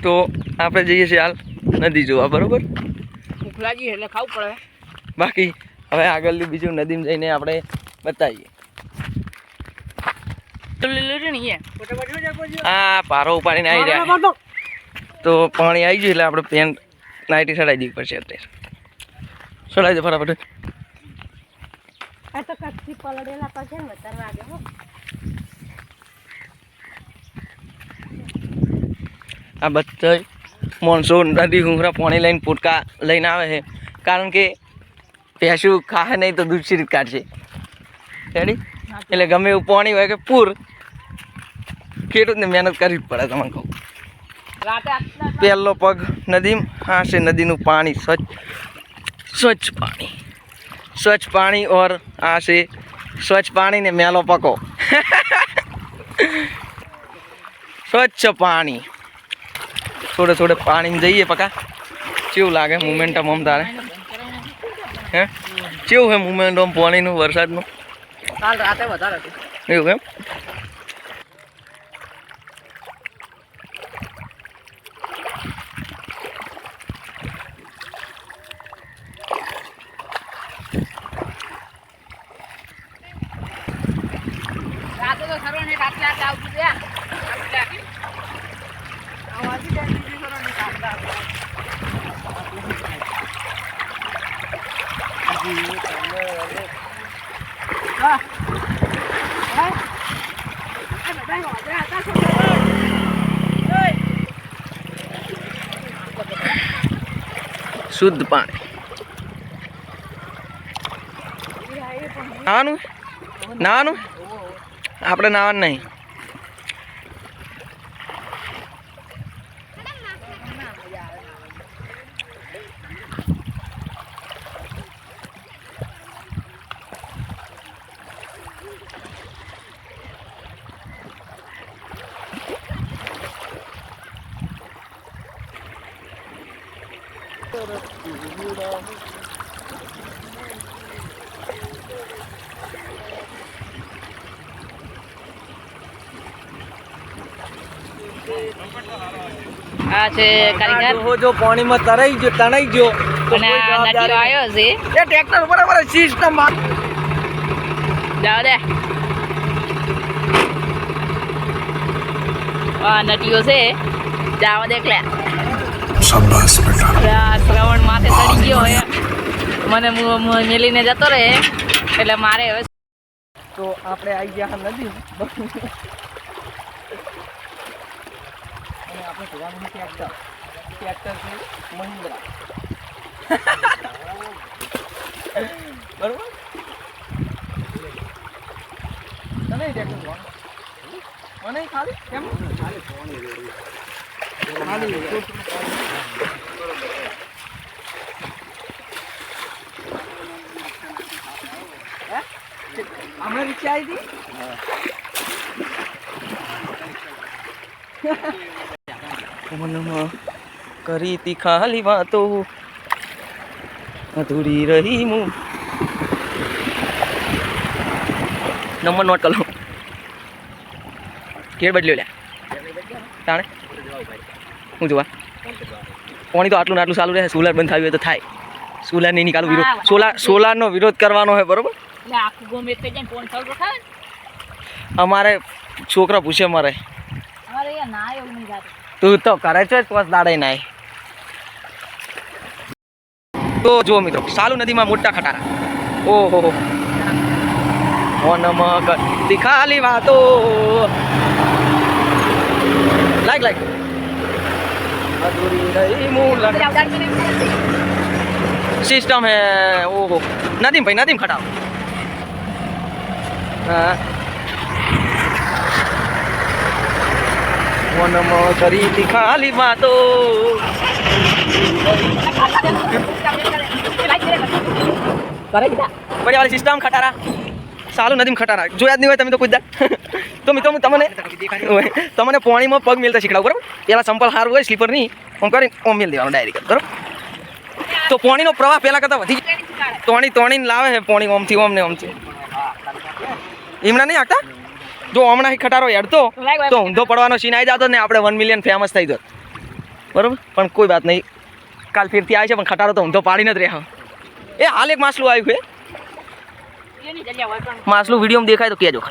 તો આપણે જઈએ છીએ હાલ નદી જોવા, બરોબર? ભૂખ લાગી એટલે ખાવું પડે. બાકી હવે આગળની બીજું નદીમાં જઈને આપણે બતાવીએ. હા, પારો ઉપાડીને આવી રહ્યા. તો પાણી આવી ગયું એટલે આપણે પેન્ટ નાઇટી ચડાવી દેવી પડશે અત્યારે. ચડાવી દે ફટાફટ. આ બધા માણસો નદી ઘૂંઘરા પાણી લઈને પોટકા લઈને આવે છે, કારણ કે ભેંસું ખાય નહીં તો દૂધ રીત કાઢશે. રેડી? એટલે ગમે એવું પાણી હોય કે પૂર, ખેડૂતને મહેનત કરવી જ પડે. તમને કહું, પહેલો પગ નદીમાં. આ છે નદીનું પાણી, સ્વચ્છ પાણી, સ્વચ્છ પાણી. ઓર આ છે સ્વચ્છ પાણી ને મેલો પકો. સ્વચ્છ પાણી. થોડે પાણી જઈએ પકા. કેવું લાગે મુમેન્ટમ આમ તારે? હે, કેવું છે મુમેન્ટમ પાણીનું વરસાદનું? કાલ રાતે વધારે હતું. એવું એમ? રાતે તો સરો ને રાતે આવતું ત્યાં શુદ્ધ પાણી. નાવાનું નાવાનું આપણે નાવાનું નહીં. આ છે કારીગર. જો પાણીમાં તણાઈ ગયો અને આ નટીઓ આવ્યો છે. એ ટ્રેક્ટર બરાબર સિસ્ટમ જાવ દે. આ નટીઓ છે, જાવ દે. એટલે શાબાશ બેટા. શ્રવણ માથે ચડી ગયો હોય, મને મેલીને જતો રહે એટલે મારે હવે. તો આપણે આવી ગયા નદી અને આપણે જોવાનું ટ્રેક્ટર છે મહિન્દ્રા. બરોબર? તને ટ્રેક્ટર જોવાનું મને ખાલી કેમ ખાલી હમણાં રિક્ષા આવી હતી. મનમાં કરી તી ખાલી વાતો, અધૂરી રહી હું. નંબર નોટ કરો. કેળ બદલ્યો લ્યા તાણે હું જોવા. પાણી તો આટલું ચાલુ રહે. સોલાર બંધ થયું હોય તો થાય. સોલાર નહીં નીકાળવું, વિરોધ સોલારનો વિરોધ કરવાનો હોય, બરોબર? અમારે છોકરા પૂછે મારે તું તો કરે છે બસ દાડે નાય. તો જો મિત્રો, સાલુ નદીમાં મોટા ખટારા. ઓહો મનમાં કરતી ખાલી વાતો. લાઈક અધૂરી રહી મુલાકાત. સિસ્ટમ હે. ઓહો નદીમ ભાઈ, નદીમ ખટાવ. હા, મનમાં કરી ખાલી વાતો. બડી વાળી સિસ્ટમ ખટારા. સાલું નદીમ ખટારા જોયા જ નહીં હોય તમે તો કોઈ દા. તો મિત્રો તમને પાણીમાં પગ મેલતા શીખડાવું, બરાબર? પહેલાં સંપલ સારું હોય, સ્લીપર નહીં, આમ કરીને આમ મેલ દેવાનું ડાયરેક્ટ, બરાબર? તો પાણીનો પ્રવાહ પહેલાં કરતાં વધી તોણીને લાવે છે પાણી ઓમથી ઓમને ઓમથી. એમના નહીં આગતા. જો હમણાં ખટારો હેડતો તો ઊંધો પડવાનો સીન આવી જતો ને આપણે 1 મિલિયન ફેમસ થઈ જતો. બરાબર, પણ કોઈ વાત નહીં, કાલ ફેરથી આવે છે પણ ખટારો તો ઊંધો પાડી નથી રહ્યા. એ હાલ એક માછલું આવ્યું છે, માછલું વિડીયોમાં દેખાય તો કહેજો.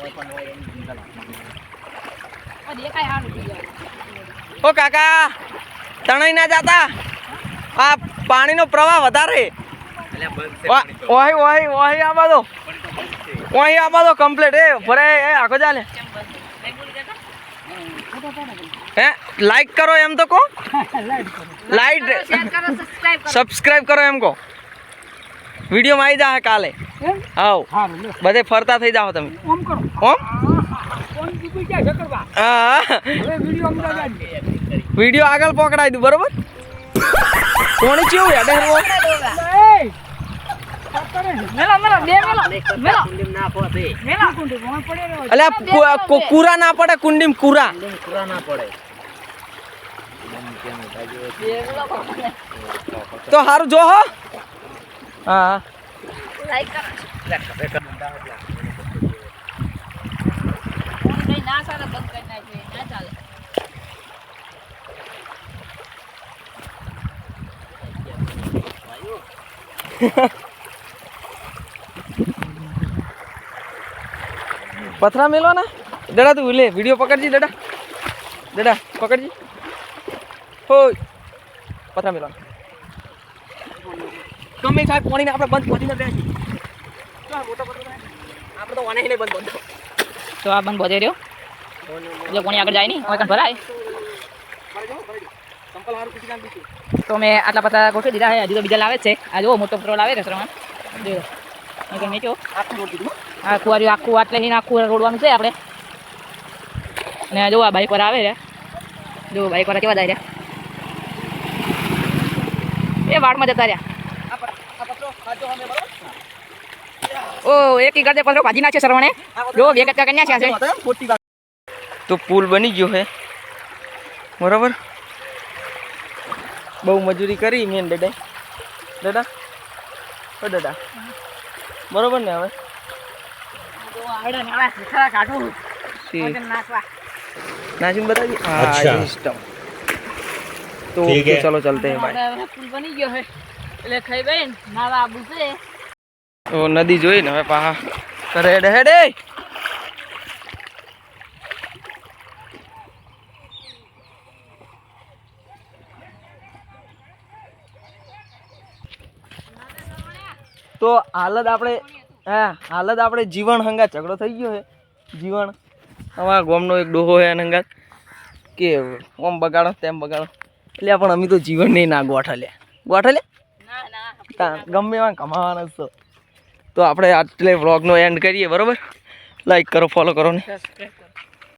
ઓ કાકા તણાઈ ના જાતા, આ પાણીનો પ્રવાહ વધારે. ઓહી ઓહી ઓહી આવા દો, ઓહી આવા દો કમ્પ્લીટ. એ ભરે એ આખો ચાલે. હે લાઈક કરો એમ તો કહો, લાઈક સબસ્ક્રાઇબ કરો એમ કહો. વિડીયોમાં આવી જા કાલે. આવ બધે ફરતા થઈ જાઓ તમે. ઓમ હા વિડીયો આગળ પકડાઈ દઉં બરોબર. કોણી ચેવું યાદ અલ્યા કુરા ના પડે, કુંડીમ કુરા તો હારું જો હો. હા પથરા મેલો ને દાદા, તું લે વિડીયો પકડજી દાદા, દાદા પકડજી. હોય પથરા મેલો ગમે સાહેબ પાણીને આપણે બંધ પહોંચી નથી આપણે તો વાને નહીં બંધ બંધ. તો આ બંધ બોધે રહ્યો એટલે કોણી આગળ જાય નહીં, હવે કાંઈ ભરાય. તો મેં આટલા પત્તા ગોઠવી દીધા છે, હજુ તો બીજા લાવે જ છે. આ જુઓ મોટો પેટ્રોલ આવે રસ્તામાં, જો નીચો આ કુવાર્યું આખું આટલે નહીં આખું રોડવાનું છે આપણે. અને જો આ બાઈક પર આવે છે, જો બાઈક વાળા કેવા જાય રહ્યા, એ વાડમાં જતા રહ્યા. ઓ એક ગરદે પથરો ભાજી નાખ્યો સરવણે, જો બે કચરા કન્યા છે. તો પુલ બની ગયો છે બરાબર. બહુ મજૂરી કરી મેં દાદા, દાદા ઓ દાદા બરોબર ને. હવે नाजिम बताइए. अच्छा. सिस्टम तो ओके चलो चलते हैं भाई. પુલ બની ગયો છે એટલે ખાઈ બેન નાવા આબુ છે. તો નદી જોઈ ને હવે પાહા કરે હેડે હેડે. તો હાલત આપણે હાલત આપણે જીવન હંગા ઝઘડો થઈ ગયો છે. જીવન અમારા ગામનો એક ડોહો છે હંગાત કે ઓમ બગાડો તેમ બગાડો, એટલે પણ અમે તો જીવન નહીં ના ગોઠલ્યા ગમે એવા કમાવાના છો. તો આપણે આટલે વ્લોગનો એન્ડ કરીએ બરાબર. લાઈક કરો, ફોલો કરો ને